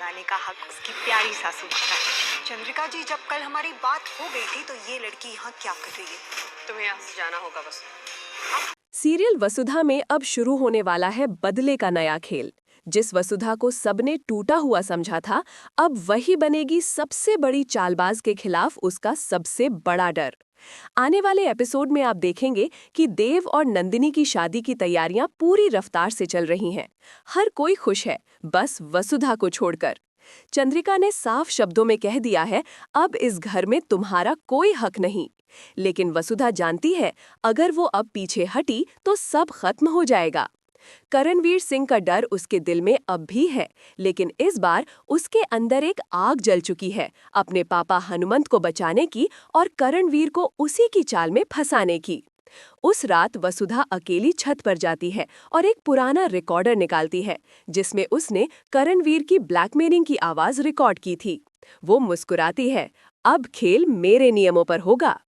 बनाने का हक उसकी प्यारी सासू का है। चंद्रिका जी, जब कल हमारी बात हो गई थी तो ये लड़की यहाँ क्या कर रही है? तुम्हें यहाँ से जाना होगा बस। सीरियल वसुधा में अब शुरू होने वाला है बदले का नया खेल। जिस वसुधा को सबने टूटा हुआ समझा था, अब वही बनेगी सबसे बड़ी चालबाज के खिलाफ उसका सबसे बड़ा डर। आने वाले एपिसोड में आप देखेंगे कि देव और नंदिनी की शादी की तैयारियां पूरी रफ्तार से चल रही हैं। हर कोई खुश है, बस वसुधा को छोड़कर। चंद्रिका ने साफ शब्दों में कह दिया है, अब इस घर में तुम्हारा कोई हक नहीं। लेकिन वसुधा जानती है, अगर वो अब पीछे हटी तो सब खत्म हो जाएगा। करणवीर सिंह का डर उसके दिल में अब भी है, लेकिन इस बार उसके अंदर एक आग जल चुकी है, अपने पापा हनुमंत को बचाने की और करणवीर को उसी की चाल में फंसाने की। उस रात वसुधा अकेली छत पर जाती है और एक पुराना रिकॉर्डर निकालती है, जिसमें उसने करणवीर की ब्लैकमेलिंग की आवाज रिकॉर्ड की थी। वो मुस्कुराती है, अब खेल मेरे नियमों पर होगा।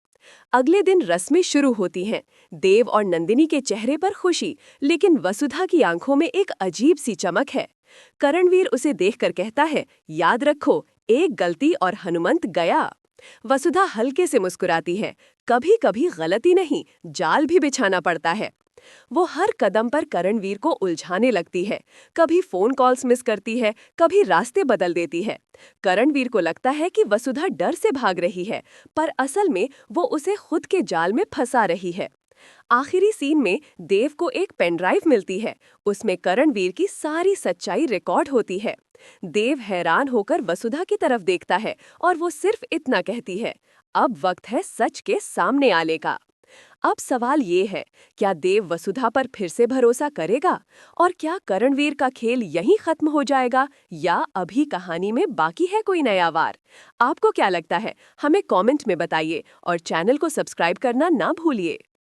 अगले दिन रस्में शुरू होती हैं। देव और नंदिनी के चेहरे पर खुशी, लेकिन वसुधा की आंखों में एक अजीब सी चमक है। करणवीर उसे देखकर कहता है, याद रखो, एक गलती और हनुमंत गया। वसुधा हल्के से मुस्कुराती है, कभी कभी गलती नहीं, जाल भी बिछाना पड़ता है। वो हर कदम पर करणवीर को उलझाने लगती है, कभी फोन कॉल्स मिस करती है, कभी रास्ते बदल देती है। करणवीर को लगता है कि वसुधा डर से भाग रही है, पर असल में वो उसे खुद के जाल में फंसा रही है। आखिरी सीन में देव को एक पेनड्राइव मिलती है, उसमें करणवीर की सारी सच्चाई रिकॉर्ड होती है। देव हैरान होकर वसुधा की तरफ देखता है और वो सिर्फ इतना कहती है, अब वक्त है सच के सामने आने का। अब सवाल ये है, क्या देव वसुधा पर फिर से भरोसा करेगा? और क्या करणवीर का खेल यहीं खत्म हो जाएगा, या अभी कहानी में बाकी है कोई नया वार? आपको क्या लगता है? हमें कमेंट में बताइए और चैनल को सब्सक्राइब करना ना भूलिए।